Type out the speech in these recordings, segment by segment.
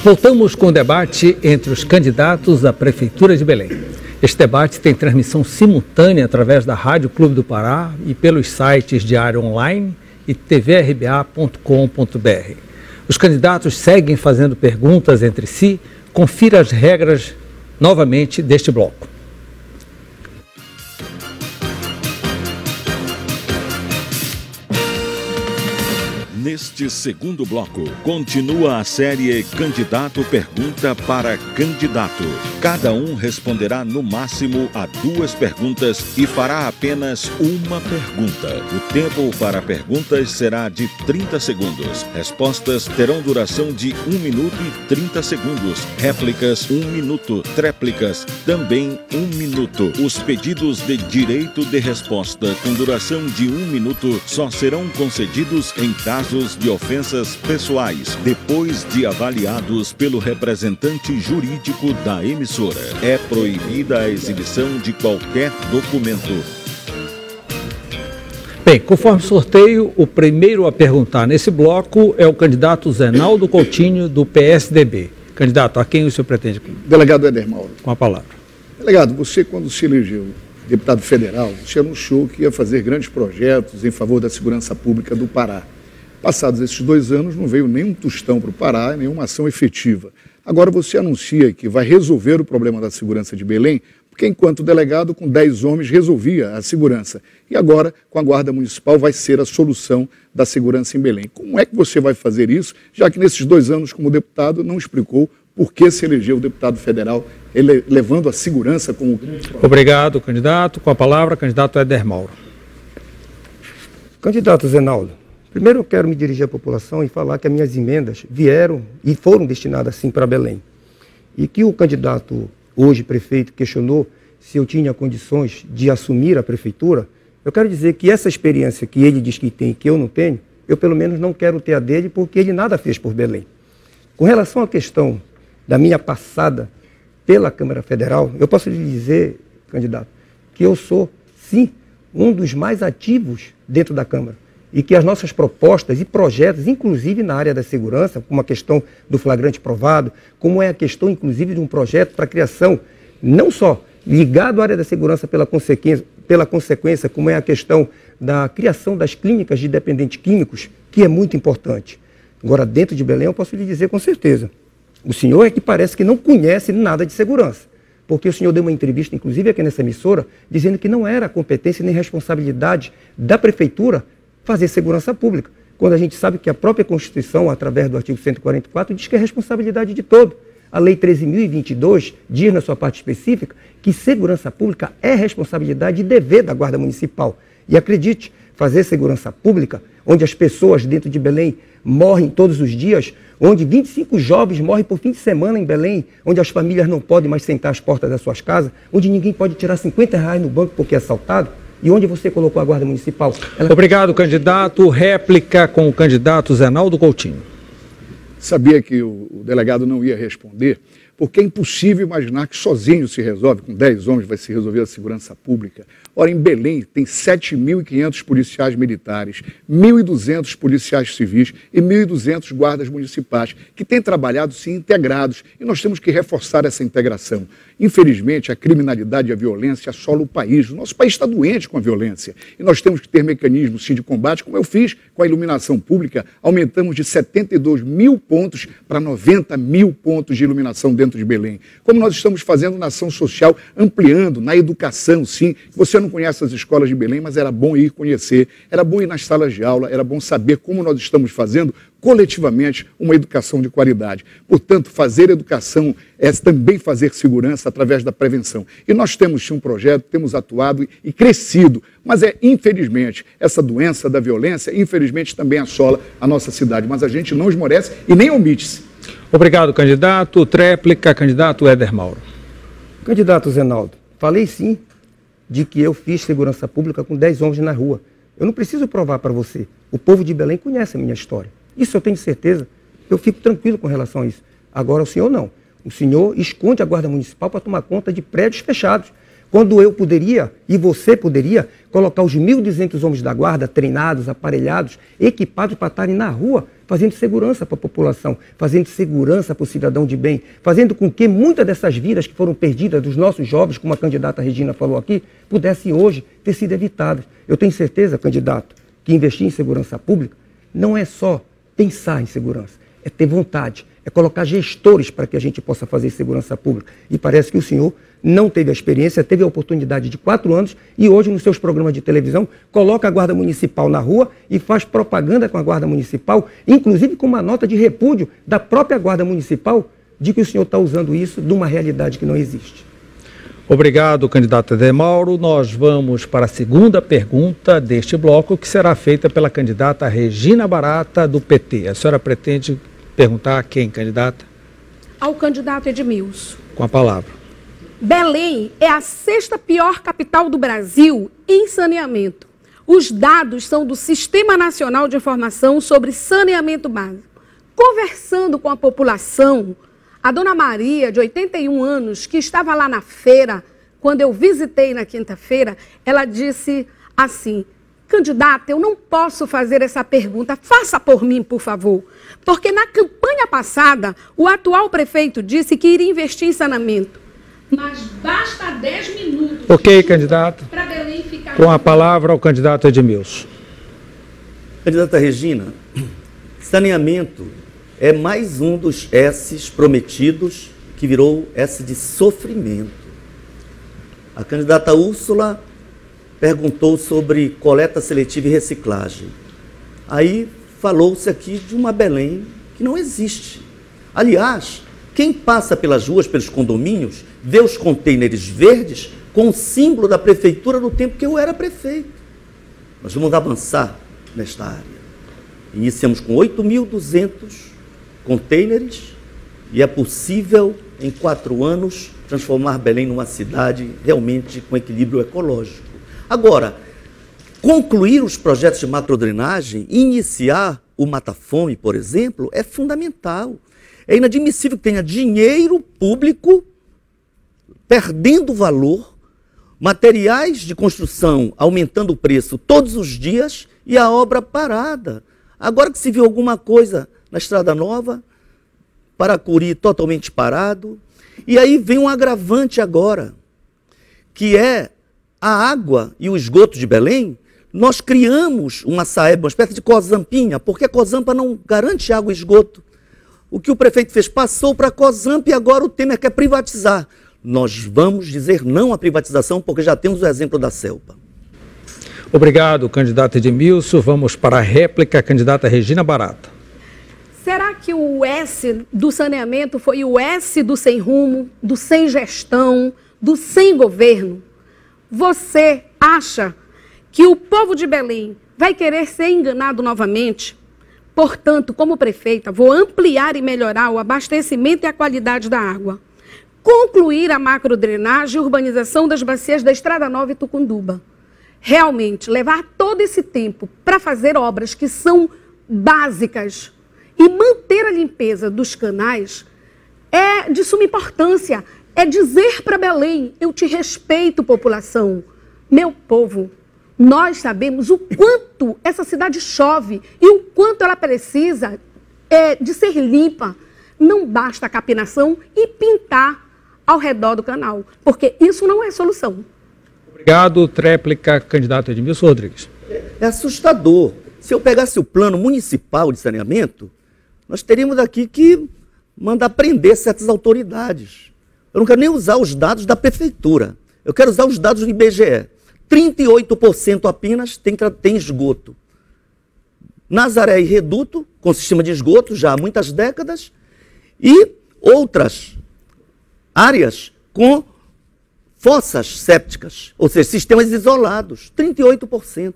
Voltamos com o debate entre os candidatos à Prefeitura de Belém. Este debate tem transmissão simultânea através da Rádio Clube do Pará e pelos sites Diário Online e tvrba.com.br. Os candidatos seguem fazendo perguntas entre si. Confira as regras novamente deste bloco. Neste segundo bloco, continua a série Candidato Pergunta para Candidato. Cada um responderá no máximo a 2 perguntas e fará apenas uma pergunta. O tempo para perguntas será de 30 segundos. Respostas terão duração de 1 minuto e 30 segundos. Réplicas, 1 minuto. Tréplicas, também 1 minuto. Os pedidos de direito de resposta com duração de 1 minuto só serão concedidos em casos de ofensas pessoais, depois de avaliados pelo representante jurídico da emissora. É proibida a exibição de qualquer documento. Bem, conforme sorteio, o primeiro a perguntar nesse bloco é o candidato Zenaldo Coutinho, do PSDB. Candidato, a quem o senhor pretende? Delegado Éder Mauro. Com a palavra. Delegado, você quando se elegeu deputado federal, você anunciou que ia fazer grandes projetos em favor da segurança pública do Pará. Passados esses 2 anos, não veio nenhum tostão para o Pará, nenhuma ação efetiva. Agora você anuncia que vai resolver o problema da segurança de Belém, porque enquanto delegado, com 10 homens, resolvia a segurança. E agora, com a Guarda Municipal, vai ser a solução da segurança em Belém. Como é que você vai fazer isso, já que nesses 2 anos como deputado não explicou por que se elegeu deputado federal, levando a segurança como grande problema? Obrigado, candidato. Com a palavra, candidato Éder Mauro. Candidato Zenaldo, primeiro eu quero me dirigir à população e falar que as minhas emendas vieram e foram destinadas sim para Belém. E que o candidato, hoje prefeito, questionou se eu tinha condições de assumir a prefeitura. Eu quero dizer que essa experiência que ele diz que tem e que eu não tenho, eu pelo menos não quero ter a dele porque ele nada fez por Belém. Com relação à questão da minha passada pela Câmara Federal, eu posso lhe dizer, candidato, que eu sou, sim, um dos mais ativos dentro da Câmara. E que as nossas propostas e projetos, inclusive na área da segurança, como a questão do flagrante provado, como é a questão, inclusive, de um projeto para a criação, não só ligado à área da segurança pela consequência, como é a questão da criação das clínicas de dependentes químicos, que é muito importante. Agora, dentro de Belém, eu posso lhe dizer com certeza, o senhor é que parece que não conhece nada de segurança, porque o senhor deu uma entrevista, inclusive aqui nessa emissora, dizendo que não era competência nem responsabilidade da prefeitura fazer segurança pública, quando a gente sabe que a própria Constituição, através do artigo 144, diz que é responsabilidade de todo. A Lei 13.022 diz, na sua parte específica, que segurança pública é responsabilidade e dever da Guarda Municipal. E acredite, fazer segurança pública, onde as pessoas dentro de Belém morrem todos os dias, onde 25 jovens morrem por fim de semana em Belém, onde as famílias não podem mais sentar às portas das suas casas, onde ninguém pode tirar R$50 no banco porque é assaltado, e onde você colocou a Guarda Municipal? Obrigado, candidato. Réplica com o candidato Zenaldo Coutinho. Sabia que o delegado não ia responder, porque é impossível imaginar que sozinho se resolve, com 10 homens vai se resolver a segurança pública. Ora, em Belém tem 7.500 policiais militares, 1.200 policiais civis e 1.200 guardas municipais, que têm trabalhado, sim, integrados, e nós temos que reforçar essa integração. Infelizmente, a criminalidade e a violência assolam o país. O nosso país está doente com a violência, e nós temos que ter mecanismos, sim, de combate, como eu fiz com a iluminação pública. Aumentamos de 72 mil pontos para 90 mil pontos de iluminação dentro de Belém. Como nós estamos fazendo na ação social, ampliando na educação, sim. Você não conhece as escolas de Belém, mas era bom ir conhecer, era bom ir nas salas de aula, era bom saber como nós estamos fazendo coletivamente uma educação de qualidade. Portanto, fazer educação é também fazer segurança através da prevenção. E nós temos sim um projeto, temos atuado e crescido, mas infelizmente, essa doença da violência, infelizmente também assola a nossa cidade, mas a gente não esmorece e nem omite-se. Obrigado, candidato. Tréplica, candidato Éder Mauro. Candidato Zenaldo, falei sim de que eu fiz segurança pública com 10 homens na rua. Eu não preciso provar para você. O povo de Belém conhece a minha história. Isso eu tenho certeza. Eu fico tranquilo com relação a isso. Agora o senhor não. O senhor esconde a Guarda Municipal para tomar conta de prédios fechados. Quando eu poderia, e você poderia, colocar os 1.200 homens da Guarda treinados, aparelhados, equipados para estarem na rua, fazendo segurança para a população, fazendo segurança para o cidadão de bem, fazendo com que muitas dessas vidas que foram perdidas dos nossos jovens, como a candidata Regina falou aqui, pudessem hoje ter sido evitadas. Eu tenho certeza, candidato, que investir em segurança pública não é só pensar em segurança, é ter vontade, é colocar gestores para que a gente possa fazer segurança pública. E parece que o senhor não teve a experiência, teve a oportunidade de 4 anos e hoje nos seus programas de televisão coloca a Guarda Municipal na rua e faz propaganda com a Guarda Municipal, inclusive com uma nota de repúdio da própria Guarda Municipal de que o senhor está usando isso de uma realidade que não existe. Obrigado, candidato Edemauro. Nós vamos para a segunda pergunta deste bloco, que será feita pela candidata Regina Barata, do PT. A senhora pretende perguntar a quem, candidata? Ao candidato Edmilson. Com a palavra. Belém é a 6ª pior capital do Brasil em saneamento. Os dados são do Sistema Nacional de Informação sobre Saneamento Básico. Conversando com a população, a dona Maria, de 81 anos, que estava lá na feira, quando eu visitei na quinta-feira, ela disse assim: candidata, eu não posso fazer essa pergunta, faça por mim, por favor. Porque na campanha passada, o atual prefeito disse que iria investir em saneamento. Mas basta 10 minutos. Ok, candidato. Para Belém ficar. Com a palavra ao candidato Edmilson. Candidata Regina, saneamento é mais um dos S's prometidos que virou S de sofrimento. A candidata Úrsula perguntou sobre coleta seletiva e reciclagem. Aí falou-se aqui de uma Belém que não existe. Aliás, quem passa pelas ruas, pelos condomínios, vê os contêineres verdes com o símbolo da prefeitura no tempo que eu era prefeito. Nós vamos avançar nesta área. Iniciamos com 8.200 contêineres e é possível, em 4 anos, transformar Belém numa cidade realmente com equilíbrio ecológico. Agora, concluir os projetos de macrodrenagem, iniciar o Mata-Fome, por exemplo, é fundamental. É inadmissível que tenha dinheiro público perdendo valor, materiais de construção aumentando o preço todos os dias e a obra parada. Agora que se viu alguma coisa na Estrada Nova, Paracuri totalmente parado, e aí vem um agravante agora, que é a água e o esgoto de Belém. Nós criamos uma saeba, uma espécie de Cosampinha, porque a Cozampa não garante água e esgoto. O que o prefeito fez? Passou para a Cozampa e agora o Temer quer privatizar. Nós vamos dizer não à privatização, porque já temos o exemplo da Celpa. Obrigado, candidato Edmilson. Vamos para a réplica, candidata Regina Barata. Será que o S do saneamento foi o S do sem rumo, do sem gestão, do sem governo? Você acha que o povo de Belém vai querer ser enganado novamente? Portanto, como prefeita, vou ampliar e melhorar o abastecimento e a qualidade da água. Concluir a macrodrenagem e urbanização das bacias da Estrada Nova e Tucunduba. Realmente, levar todo esse tempo para fazer obras que são básicas e manter a limpeza dos canais é de suma importância. É dizer para Belém: eu te respeito, população. Meu povo, nós sabemos o quanto essa cidade chove e o quanto ela precisa de ser limpa. Não basta a capinação e pintar ao redor do canal, porque isso não é solução. Obrigado. Tréplica, candidato Edmilson Rodrigues. É assustador. Se eu pegasse o plano municipal de saneamento, nós teríamos aqui que mandar prender certas autoridades. Eu não quero nem usar os dados da prefeitura. Eu quero usar os dados do IBGE. 38% apenas tem esgoto. Nazaré e Reduto, com sistema de esgoto já há muitas décadas, e outras áreas com fossas sépticas, ou seja, sistemas isolados, 38%.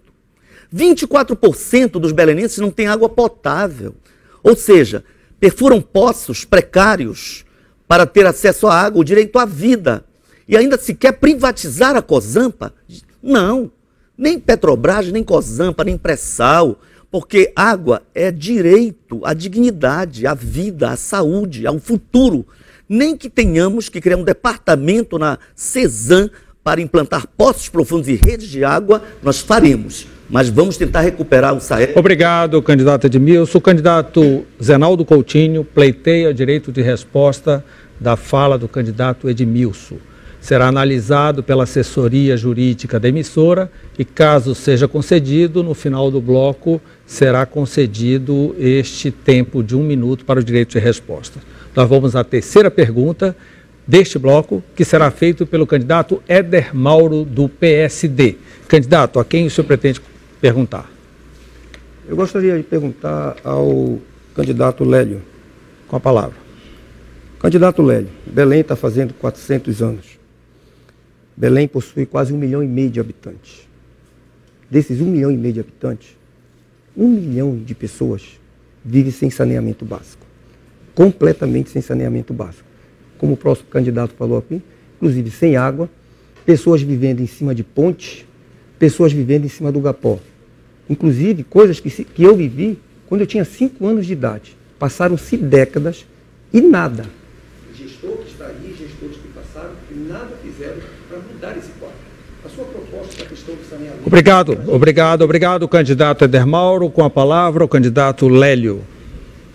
24% dos belenenses não têm água potável, ou seja, perfuram poços precários para ter acesso à água, o direito à vida. E ainda se quer privatizar a Cozampa? Não, nem Petrobras, nem Cozampa, nem Pré-Sal, porque água é direito à dignidade, à vida, à saúde, ao futuro. Nem que tenhamos que criar um departamento na CESAM para implantar poços profundos e redes de água, nós faremos. mas vamos tentar recuperar o SAEP. Obrigado, candidato Edmilson. O candidato Zenaldo Coutinho pleiteia direito de resposta da fala do candidato Edmilson. Será analisado pela assessoria jurídica da emissora e, caso seja concedido, no final do bloco será concedido este tempo de 1 minuto para o direito de resposta. Nós vamos à terceira pergunta deste bloco, que será feito pelo candidato Éder Mauro, do PSD. Candidato, a quem o senhor pretende perguntar? Eu gostaria de perguntar ao candidato Lélio. Com a palavra. Candidato Lélio, Belém está fazendo 400 anos. Belém possui quase 1,5 milhão de habitantes. Desses 1,5 milhão de habitantes, 1 milhão de pessoas vivem sem saneamento básico. Completamente sem saneamento básico. Como o próximo candidato falou aqui, inclusive sem água, pessoas vivendo em cima de pontes, pessoas vivendo em cima do Gapó. Inclusive, coisas que eu vivi quando eu tinha 5 anos de idade. Passaram-se décadas e nada. Gestor que está aí, gestores que passaram, e nada fizeram para mudar esse quadro. A sua proposta para a questão do saneamento... Obrigado, candidato Éder Mauro. Com a palavra, o candidato Lélio.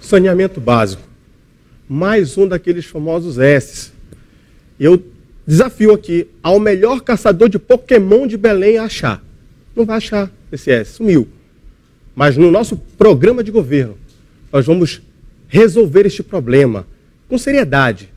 Saneamento básico. Mais um daqueles famosos S's. Eu desafio aqui ao melhor caçador de Pokémon de Belém a achar. Não vai achar esse S, sumiu. Mas no nosso programa de governo, nós vamos resolver este problema com seriedade,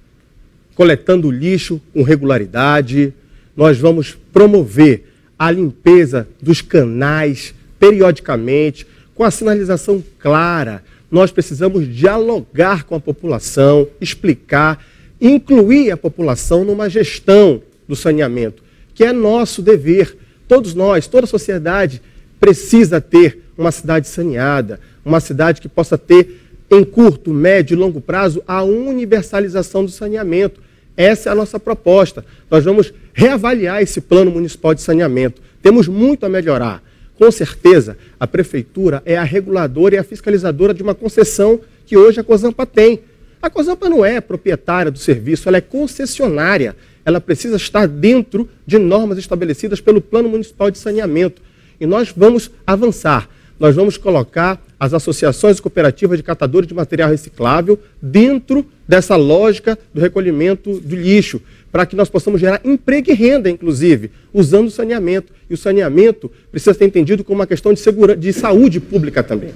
coletando lixo com regularidade. Nós vamos promover a limpeza dos canais periodicamente, com a sinalização clara. Nós precisamos dialogar com a população, explicar, incluir a população numa gestão do saneamento, que é nosso dever. Todos nós, toda a sociedade precisa ter uma cidade saneada, uma cidade que possa ter, em curto, médio e longo prazo, a universalização do saneamento. Essa é a nossa proposta. Nós vamos reavaliar esse plano municipal de saneamento. Temos muito a melhorar. Com certeza, a prefeitura é a reguladora e a fiscalizadora de uma concessão que hoje a Cozampa tem. A Cozampa não é proprietária do serviço, ela é concessionária. Ela precisa estar dentro de normas estabelecidas pelo Plano Municipal de Saneamento. E nós vamos avançar. Nós vamos colocar as associações e cooperativas de catadores de material reciclável dentro dessa lógica do recolhimento do lixo, para que nós possamos gerar emprego e renda, inclusive, usando o saneamento. E o saneamento precisa ser entendido como uma questão de saúde pública também.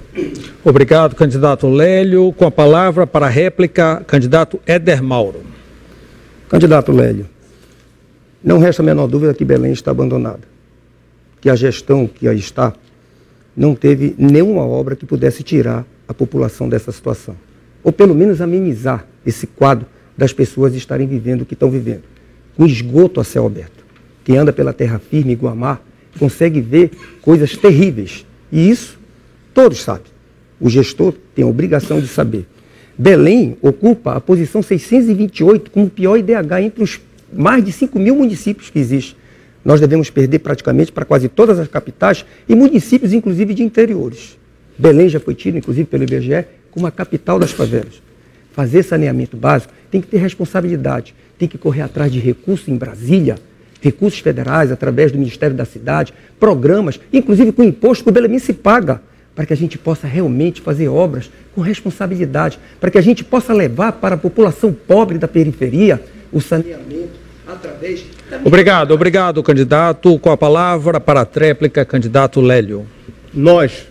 Obrigado, candidato Lélio. Com a palavra para a réplica, candidato Éder Mauro. Candidato Lélio, não resta a menor dúvida que Belém está abandonada. Que a gestão que aí está não teve nenhuma obra que pudesse tirar a população dessa situação. Ou pelo menos amenizar esse quadro das pessoas estarem vivendo o que estão vivendo. Com esgoto a céu aberto. Quem anda pela terra firme, Guamá, consegue ver coisas terríveis. E isso todos sabem. O gestor tem a obrigação de saber. Belém ocupa a posição 628 como o pior IDH entre os mais de 5 mil municípios que existem. Nós devemos perder praticamente para quase todas as capitais e municípios, inclusive, de interiores. Belém já foi tido, inclusive, pelo IBGE, como a capital das favelas. Fazer saneamento básico tem que ter responsabilidade, tem que correr atrás de recursos em Brasília, recursos federais, através do Ministério da Cidade, programas, inclusive com imposto que o Belém se paga, para que a gente possa realmente fazer obras com responsabilidade, para que a gente possa levar para a população pobre da periferia o saneamento através da... Obrigado, candidato. Com a palavra para a tréplica, candidato Lélio. Nós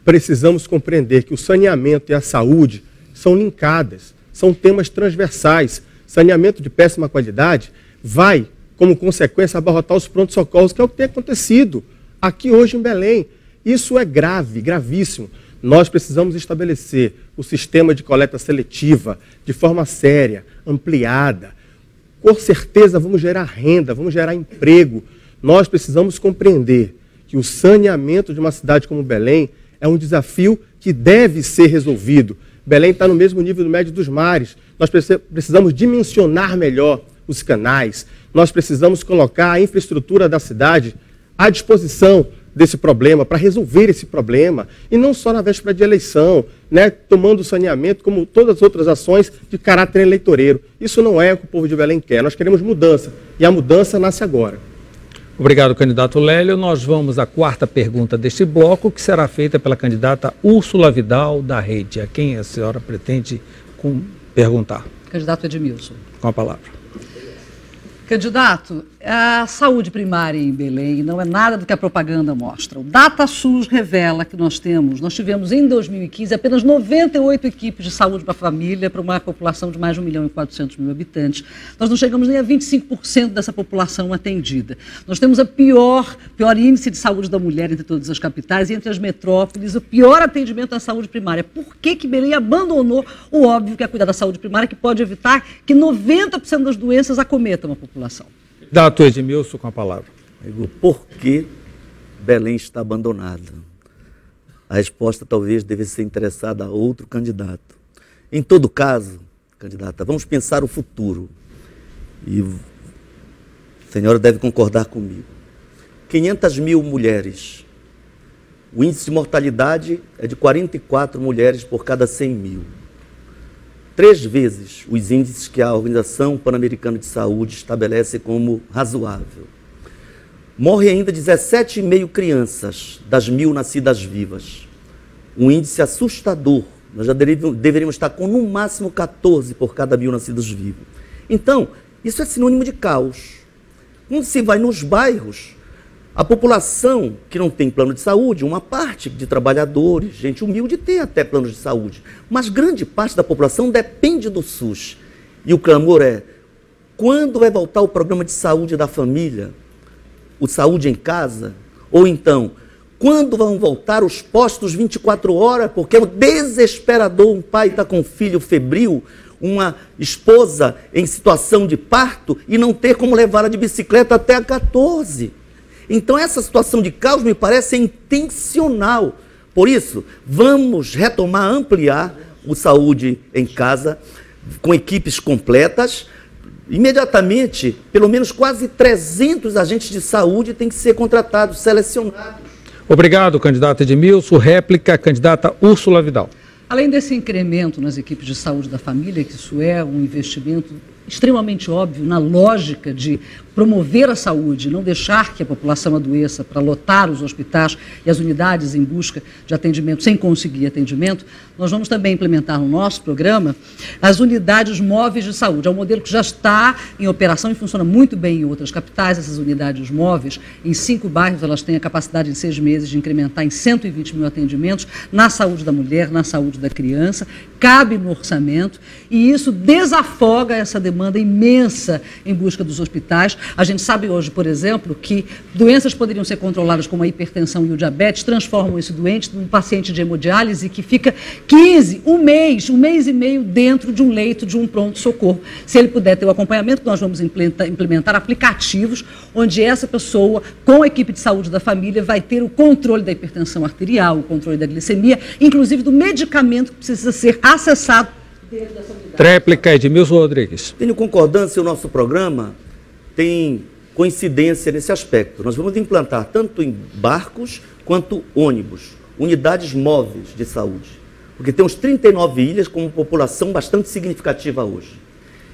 precisamos compreender que o saneamento e a saúde são linkadas, são temas transversais. Saneamento de péssima qualidade vai, como consequência, abarrotar os prontos-socorros, que é o que tem acontecido aqui hoje em Belém. Isso é grave, gravíssimo. Nós precisamos estabelecer o sistema de coleta seletiva de forma séria, ampliada. Com certeza vamos gerar renda, vamos gerar emprego. Nós precisamos compreender que o saneamento de uma cidade como Belém é um desafio que deve ser resolvido. Belém está no mesmo nível do médio dos mares. Nós precisamos dimensionar melhor os canais. Nós precisamos colocar a infraestrutura da cidade à disposição desse problema, para resolver esse problema, e não só na véspera de eleição, né, tomando o saneamento como todas as outras ações de caráter eleitoreiro. Isso não é o que o povo de Belém quer. Nós queremos mudança, e a mudança nasce agora. Obrigado, candidato Lélio. Nós vamos à quarta pergunta deste bloco, que será feita pela candidata Úrsula Vidal, da Rede. A quem a senhora pretende perguntar? Candidato Edmilson. Com a palavra. Candidato, a saúde primária em Belém não é nada do que a propaganda mostra. O DataSUS revela que nós tivemos em 2015 apenas 98 equipes de saúde para a família, para uma população de mais de 1.400.000 habitantes. Nós não chegamos nem a 25% dessa população atendida. Nós temos o pior índice de saúde da mulher entre todas as capitais e entre as metrópoles, o pior atendimento à saúde primária. Por que Belém abandonou o óbvio que é cuidar da saúde primária, que pode evitar que 90% das doenças acometam a população? Candidato Edmilson, com a palavra. Por que Belém está abandonada? A resposta talvez devesse ser interessada a outro candidato. Em todo caso, candidata, vamos pensar o futuro. E a senhora deve concordar comigo. 500.000 mulheres. O índice de mortalidade é de 44 mulheres por cada 100.000. 3 vezes os índices que a Organização Pan-Americana de Saúde estabelece como razoável. Morre ainda 17,5 crianças das 1.000 nascidas vivas. Um índice assustador. Nós já deveríamos estar com no máximo 14 por cada 1.000 nascidos vivos. Então, isso é sinônimo de caos. Quando se vai nos bairros, a população que não tem plano de saúde, uma parte de trabalhadores, gente humilde, tem até planos de saúde, mas grande parte da população depende do SUS. E o clamor é, quando vai voltar o programa de saúde da família, o Saúde em Casa? Ou então, quando vão voltar os postos 24 horas, porque é desesperador um pai estar com um filho febril, uma esposa em situação de parto e não ter como levá-la de bicicleta até a 14. Então, essa situação de caos me parece intencional. Por isso, vamos retomar, ampliar o Saúde em Casa, com equipes completas. Imediatamente, pelo menos quase 300 agentes de saúde têm que ser contratados, selecionados. Obrigado, candidato Edmilson. Réplica, candidata Úrsula Vidal. Além desse incremento nas equipes de saúde da família, que isso é um investimento extremamente óbvio na lógica de promover a saúde, não deixar que a população adoeça para lotar os hospitais e as unidades em busca de atendimento sem conseguir atendimento, nós vamos também implementar no nosso programa as unidades móveis de saúde. É um modelo que já está em operação e funciona muito bem em outras capitais. Essas unidades móveis, em 5 bairros, elas têm a capacidade em 6 meses de incrementar em 120.000 atendimentos na saúde da mulher, na saúde da criança, cabe no orçamento e isso desafoga essa demanda imensa em busca dos hospitais. A gente sabe hoje, por exemplo, que doenças poderiam ser controladas como a hipertensão e o diabetes, transformam esse doente num paciente de hemodiálise que fica 15, um mês e meio dentro de um leito de um pronto-socorro. Se ele puder ter o acompanhamento, nós vamos implementar aplicativos onde essa pessoa, com a equipe de saúde da família, vai ter o controle da hipertensão arterial, o controle da glicemia, inclusive do medicamento que precisa ser acessado dentro dessa unidade. Réplica, Edmilson Rodrigues. Tenho concordância, o nosso programa tem coincidência nesse aspecto. Nós vamos implantar tanto em barcos quanto ônibus, unidades móveis de saúde, porque temos 39 ilhas com uma população bastante significativa hoje.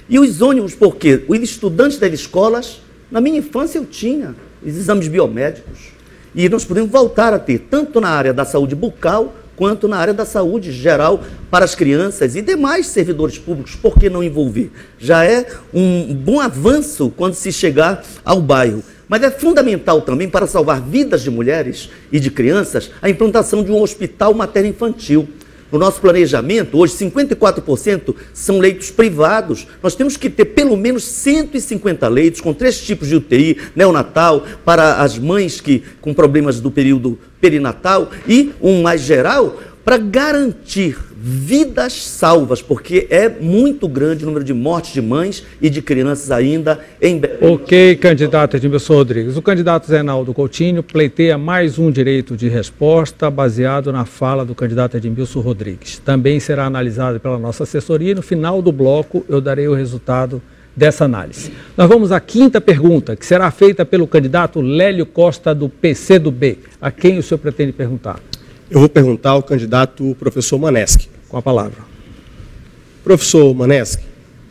E os ônibus, porque os estudantes das escolas, na minha infância eu tinha os exames biomédicos, e nós podemos voltar a ter, tanto na área da saúde bucal, quanto na área da saúde geral para as crianças e demais servidores públicos. Por que não envolver? Já é um bom avanço quando se chegar ao bairro. Mas é fundamental também para salvar vidas de mulheres e de crianças a implantação de um hospital materno-infantil. No nosso planejamento, hoje 54% são leitos privados. Nós temos que ter pelo menos 150 leitos com 3 tipos de UTI, neonatal, para as mães com problemas do período perinatal e um mais geral para garantir vidas salvas, porque é muito grande o número de mortes de mães e de crianças ainda em Belém. Ok, candidato Edmilson Rodrigues. O candidato Zé Naldo Coutinho pleiteia mais um direito de resposta baseado na fala do candidato Edmilson Rodrigues. Também será analisado pela nossa assessoria e no final do bloco eu darei o resultado dessa análise. Nós vamos à quinta pergunta, que será feita pelo candidato Lélio Costa, do PCdoB. A quem o senhor pretende perguntar? Eu vou perguntar ao candidato professor Maneschi. Com a palavra. Professor Maneschi,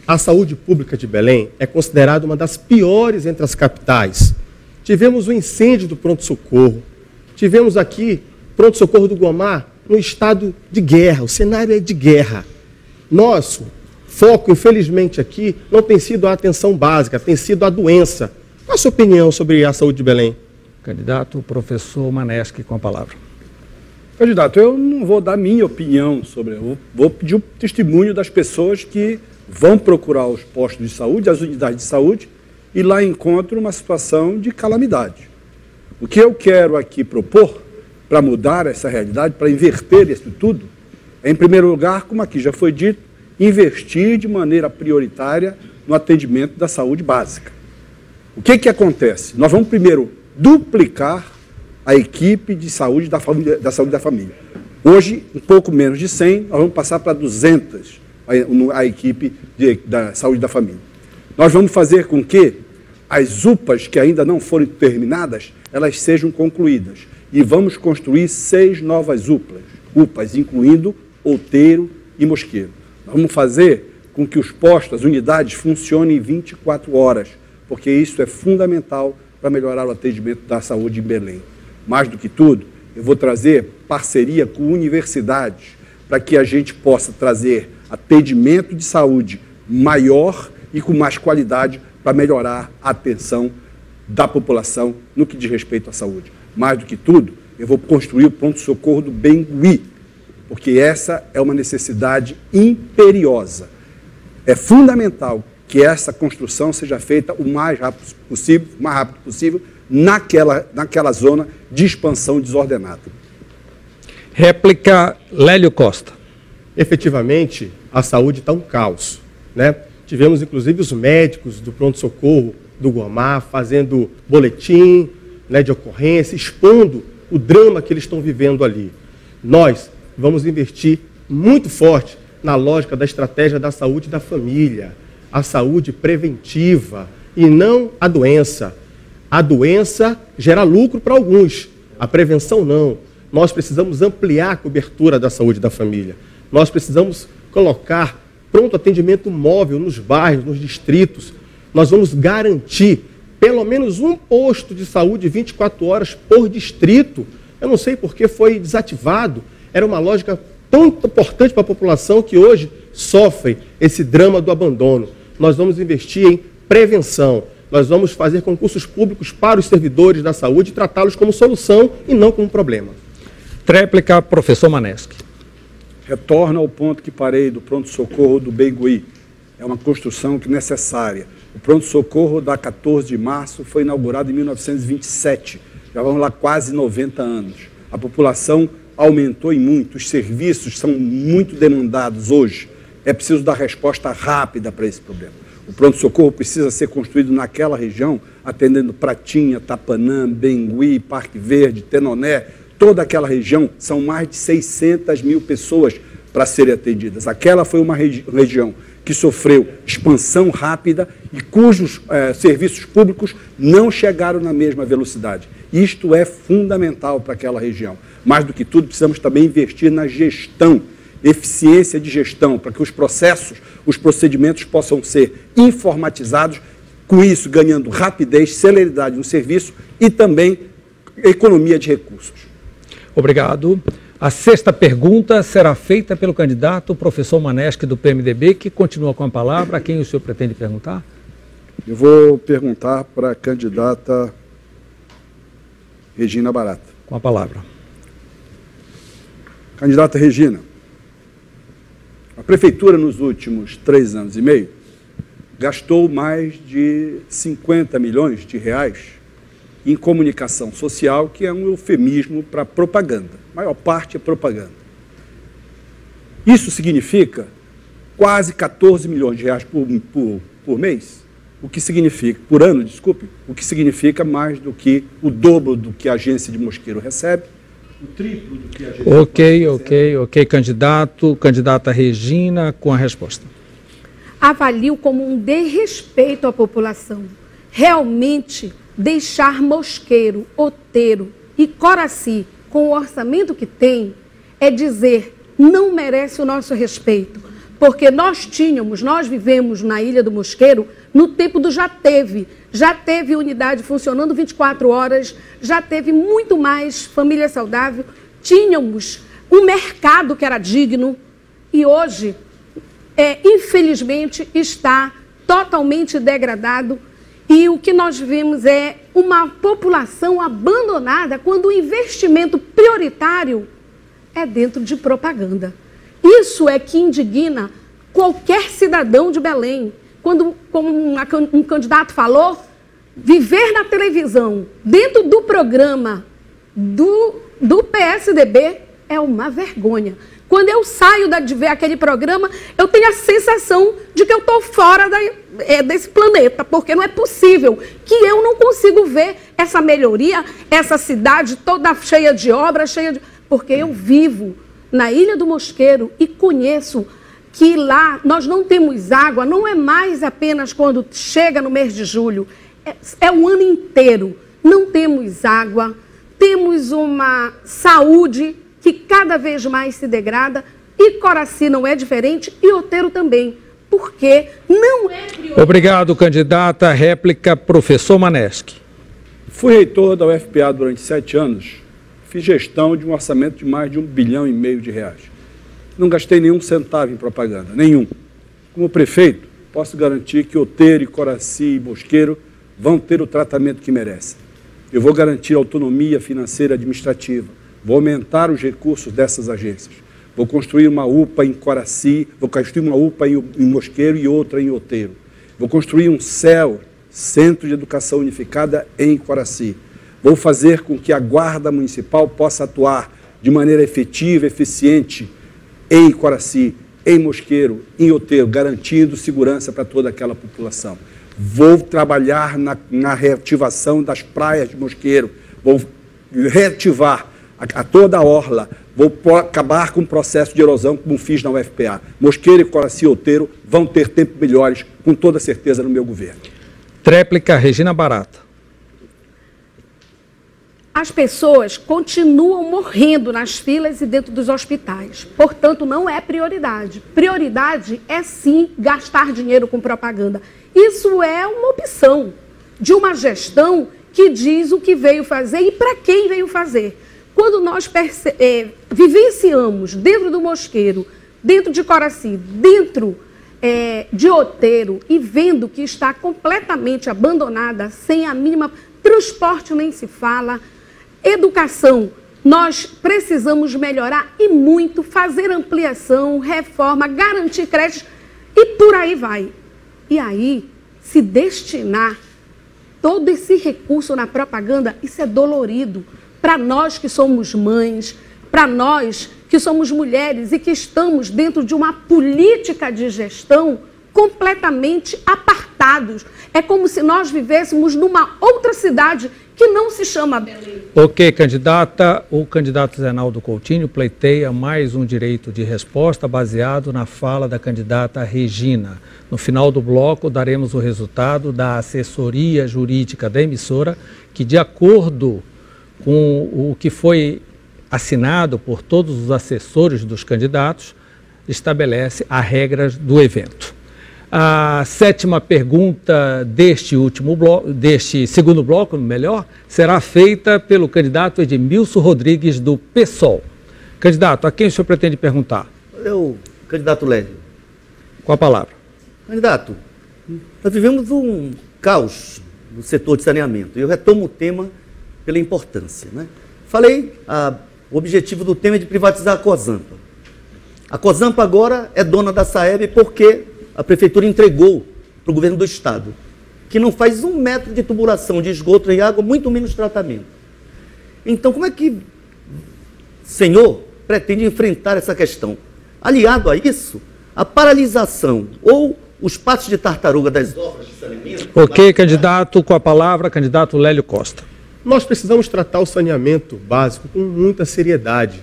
a saúde pública de Belém é considerada uma das piores entre as capitais. tivemos o incêndio do pronto-socorro, tivemos aqui pronto-socorro do Guamá no estado de guerra, o cenário é de guerra. Nosso foco, infelizmente, aqui não tem sido a atenção básica, tem sido a doença. Qual a sua opinião sobre a saúde de Belém? Candidato, professor Maneschi, com a palavra. Candidato, eu não vou dar minha opinião sobre, eu vou pedir o testemunho das pessoas que vão procurar os postos de saúde, as unidades de saúde, e lá encontram uma situação de calamidade. O que eu quero aqui propor, para mudar essa realidade, para inverter isso tudo, é, em primeiro lugar, como aqui já foi dito, investir de maneira prioritária no atendimento da saúde básica. O que acontece? Nós vamos primeiro duplicar a equipe de saúde da saúde da família. Hoje, um pouco menos de 100, nós vamos passar para 200 a equipe da saúde da família. Nós vamos fazer com que as UPAs que ainda não foram terminadas, elas sejam concluídas. E vamos construir 6 novas UPAs, incluindo Outeiro e Mosqueiro. Nós vamos fazer com que os postos, as unidades, funcionem 24 horas, porque isso é fundamental para melhorar o atendimento da saúde em Belém. Mais do que tudo, eu vou trazer parceria com universidades para que a gente possa trazer atendimento de saúde maior e com mais qualidade para melhorar a atenção da população no que diz respeito à saúde. Mais do que tudo, eu vou construir o pronto-socorro do Bengui, porque essa é uma necessidade imperiosa. É fundamental que essa construção seja feita o mais rápido possível, naquela zona de expansão desordenada. Réplica, Lélio Costa. Efetivamente, a saúde está um caos, né? Tivemos, inclusive, os médicos do pronto-socorro do Guamá fazendo boletim, né, de ocorrência, expondo o drama que eles estão vivendo ali. Nós vamos investir muito forte na lógica da estratégia da saúde da família, a saúde preventiva e não a doença. A doença gera lucro para alguns, a prevenção não. Nós precisamos ampliar a cobertura da saúde da família. Nós precisamos colocar pronto atendimento móvel nos bairros, nos distritos. Nós vamos garantir pelo menos um posto de saúde 24 horas por distrito. Eu não sei por que foi desativado. Era uma lógica tão importante para a população que hoje sofre esse drama do abandono. Nós vamos investir em prevenção. Nós vamos fazer concursos públicos para os servidores da saúde e tratá-los como solução e não como problema. Tréplica, professor Maneschi. Retorno ao ponto que parei do pronto-socorro do Bengui. É uma construção que é necessária. O pronto-socorro da 14 de março foi inaugurado em 1927. Já vamos lá quase 90 anos. A população aumentou em muito, os serviços são muito demandados hoje. É preciso dar resposta rápida para esse problema. O pronto-socorro precisa ser construído naquela região, atendendo Pratinha, Tapanã, Bengui, Parque Verde, Tenoné. Toda aquela região, são mais de 600 mil pessoas para serem atendidas. Aquela foi uma região que sofreu expansão rápida e cujos serviços públicos não chegaram na mesma velocidade. Isto é fundamental para aquela região. Mais do que tudo, precisamos também investir na gestão, eficiência de gestão, para que os processos, os procedimentos possam ser informatizados, com isso ganhando rapidez, celeridade no serviço e também economia de recursos. Obrigado. A 6ª pergunta será feita pelo candidato professor Maneschi do PMDB, que continua com a palavra. A quem o senhor pretende perguntar? Eu vou perguntar para a candidata Regina Barata. Com a palavra. Candidata Regina, a Prefeitura nos últimos 3 anos e meio gastou mais de 50 milhões de reais em comunicação social, que é um eufemismo para propaganda. A maior parte é propaganda. Isso significa quase 14 milhões de reais por mês, o que significa, por ano, desculpe, o que significa mais do que o dobro do que a agência de Mosqueiro recebe, o triplo do que a agência de Mosqueiro recebe. Ok, candidata Regina, com a resposta. Avalio como um desrespeito à população. Realmente, deixar Mosqueiro, Outeiro e Coraci com o orçamento que tem é dizer não merece o nosso respeito, porque nós vivemos na Ilha do Mosqueiro no tempo do já teve já teve unidade funcionando 24 horas, já teve muito mais família saudável, tínhamos um mercado que era digno e hoje, infelizmente, está totalmente degradado e o que nós vemos é uma população abandonada quando o investimento prioritário é dentro de propaganda. Isso é que indigna qualquer cidadão de Belém. Quando, como um candidato falou, viver na televisão, dentro do programa do PSDB, é uma vergonha. Quando eu saio de ver aquele programa, eu tenho a sensação de que eu estou fora desse planeta, porque não é possível que eu não consigo ver essa melhoria, essa cidade toda cheia de obras, porque eu vivo na Ilha do Mosqueiro e conheço que lá nós não temos água, não é mais apenas quando chega no mês de julho, é o ano inteiro. Não temos água, temos uma saúde que cada vez mais se degrada, e Coraci não é diferente, e Outeiro também, porque não é prioridade. Obrigado, candidata. Réplica, professor Maneschi. Fui reitor da UFPA durante 7 anos, fiz gestão de um orçamento de mais de R$1,5 bilhão de reais. Não gastei nenhum centavo em propaganda, nenhum. Como prefeito, posso garantir que Outeiro, e Coraci e Mosqueiro vão ter o tratamento que merecem. Eu vou garantir autonomia financeira e administrativa, vou aumentar os recursos dessas agências, vou construir uma UPA em Coraci, vou construir uma UPA em Mosqueiro e outra em Outeiro. Vou construir um CEL, Centro de Educação Unificada, em Coraci. Vou fazer com que a Guarda Municipal possa atuar de maneira efetiva, eficiente, em Coraci, em Mosqueiro, em Outeiro, garantindo segurança para toda aquela população. Vou trabalhar na reativação das praias de Mosqueiro, vou reativar a toda a orla, vou acabar com o processo de erosão como fiz na UFPA. Mosqueiro, Coraci e Outeiro vão ter tempos melhores, com toda certeza, no meu governo. Tréplica, Regina Barata. As pessoas continuam morrendo nas filas e dentro dos hospitais. Portanto, não é prioridade. Prioridade é, sim, gastar dinheiro com propaganda. Isso é uma opção de uma gestão que diz o que veio fazer e para quem veio fazer. Quando nós vivenciamos dentro do Mosqueiro, dentro de Coraci, dentro de Outeiro e vendo que está completamente abandonada, sem a mínima... Transporte nem se fala... Educação, nós precisamos melhorar e muito, fazer ampliação, reforma, garantir creches e por aí vai. E aí, se destinar todo esse recurso na propaganda, isso é dolorido para nós que somos mães, para nós que somos mulheres e que estamos dentro de uma política de gestão completamente apartados. É como se nós vivêssemos numa outra cidade que não se chama Belém. Ok, candidata. O candidato Zenaldo Coutinho pleiteia mais um direito de resposta baseado na fala da candidata Regina. No final do bloco, daremos o resultado da assessoria jurídica da emissora, que, de acordo com o que foi assinado por todos os assessores dos candidatos, estabelece as regras do evento. A 7ª pergunta deste segundo bloco, será feita pelo candidato Edmilson Rodrigues, do PSOL. Candidato, a quem o senhor pretende perguntar? Eu, candidato Lélio. Com a palavra. Candidato, nós vivemos um caos no setor de saneamento. Eu retomo o tema pela importância, né? Falei, o objetivo do tema é de privatizar a Cosampa. A Cosampa agora é dona da Saeb porque a prefeitura entregou para o governo do estado, que não faz 1 metro de tubulação de esgoto e água, muito menos tratamento. Então, como é que o senhor pretende enfrentar essa questão? Aliado a isso, a paralisação ou os patos de tartaruga das obras de saneamento... Ok, candidato, com a palavra, candidato Lélio Costa. Nós precisamos tratar o saneamento básico com muita seriedade.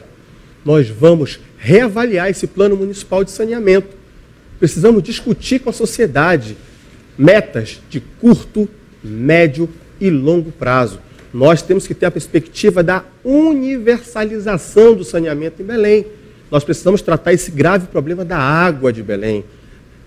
Nós vamos reavaliar esse plano municipal de saneamento. Precisamos discutir com a sociedade metas de curto, médio e longo prazo. Nós temos que ter a perspectiva da universalização do saneamento em Belém. Nós precisamos tratar esse grave problema da água de Belém.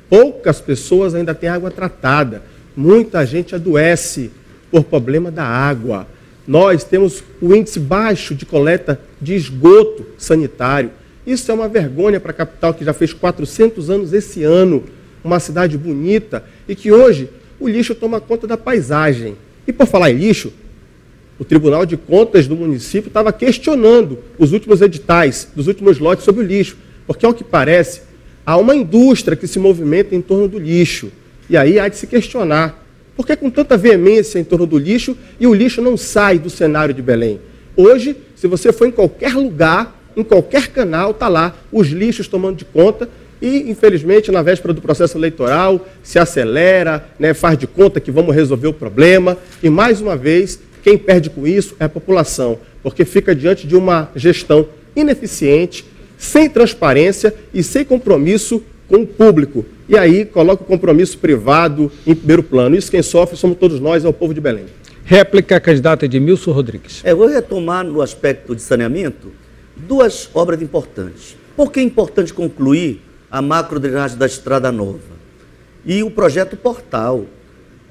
Poucas pessoas ainda têm água tratada. muita gente adoece por problema da água. Nós temos o índice baixo de coleta de esgoto sanitário. Isso é uma vergonha para a capital, que já fez 400 anos esse ano, uma cidade bonita, e que hoje o lixo toma conta da paisagem. E por falar em lixo, o Tribunal de Contas do município estava questionando os últimos editais, dos últimos lotes sobre o lixo, porque, ao que parece, há uma indústria que se movimenta em torno do lixo. E aí há de se questionar, por que com tanta veemência em torno do lixo e o lixo não sai do cenário de Belém? Hoje, se você for em qualquer lugar, em qualquer canal, está lá os lixos tomando de conta e, infelizmente, na véspera do processo eleitoral, se acelera, né, faz de conta que vamos resolver o problema e, mais uma vez, quem perde com isso é a população, porque fica diante de uma gestão ineficiente, sem transparência e sem compromisso com o público. E aí coloca o compromisso privado em primeiro plano. Isso quem sofre somos todos nós, é o povo de Belém. Réplica, candidato Edmilson Rodrigues. Eu vou retomar no aspecto de saneamento duas obras importantes. Por que é importante concluir a macrodrenagem da Estrada Nova e o projeto Portal?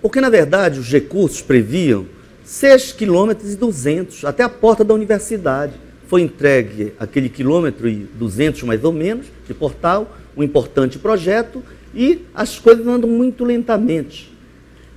Porque, na verdade, os recursos previam 6,2 km até a porta da universidade. Foi entregue aquele 1,2 km mais ou menos de Portal, um importante projeto, e as coisas andam muito lentamente.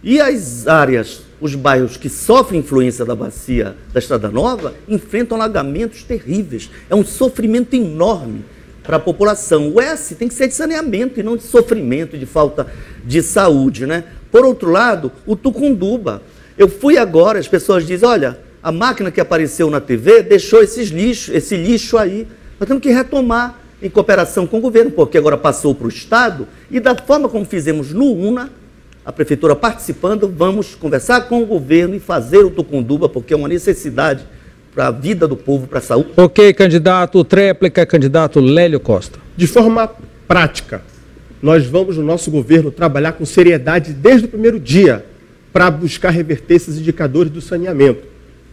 E as áreas, os bairros que sofrem influência da bacia da Estrada Nova, enfrentam alagamentos terríveis. É um sofrimento enorme para a população. O S tem que ser de saneamento e não de sofrimento, de falta de saúde, né? Por outro lado, o Tucunduba. Eu fui agora, as pessoas dizem, olha, a máquina que apareceu na TV deixou esse lixo aí. Nós temos que retomar em cooperação com o governo, porque agora passou para o Estado, e da forma como fizemos no UNA, a Prefeitura participando, vamos conversar com o governo e fazer o Tucunduba, porque é uma necessidade para a vida do povo, para a saúde. Ok, candidato. Tréplica, candidato Lélio Costa. De forma prática, nós vamos, no nosso governo, trabalhar com seriedade desde o primeiro dia para buscar reverter esses indicadores do saneamento.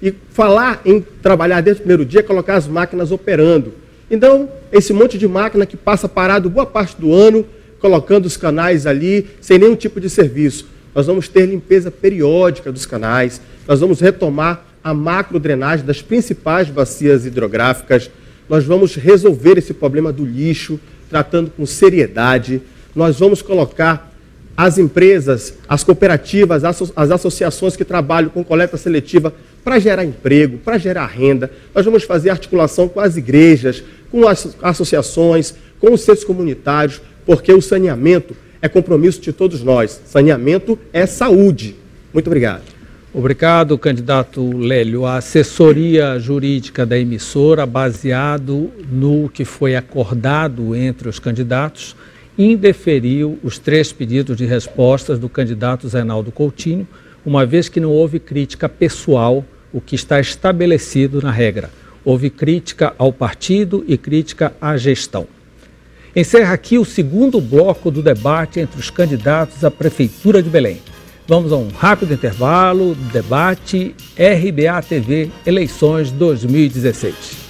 E falar em trabalhar desde o primeiro dia é colocar as máquinas operando. Então, esse monte de máquina que passa parado boa parte do ano, colocando os canais ali, sem nenhum tipo de serviço. Nós vamos ter limpeza periódica dos canais, nós vamos retomar a macrodrenagem das principais bacias hidrográficas, nós vamos resolver esse problema do lixo, tratando com seriedade, nós vamos colocar as empresas, as cooperativas, as associações que trabalham com coleta seletiva para gerar emprego, para gerar renda. Nós vamos fazer articulação com as igrejas, com as associações, com os centros comunitários, porque o saneamento é compromisso de todos nós. Saneamento é saúde. Muito obrigado. Obrigado, candidato Lélio. A assessoria jurídica da emissora, baseado no que foi acordado entre os candidatos, indeferiu os 3 pedidos de respostas do candidato Zenaldo Coutinho, uma vez que não houve crítica pessoal, o que está estabelecido na regra. Houve crítica ao partido e crítica à gestão. Encerra aqui o segundo bloco do debate entre os candidatos à Prefeitura de Belém. Vamos a um rápido intervalo, debate RBA TV, eleições 2016.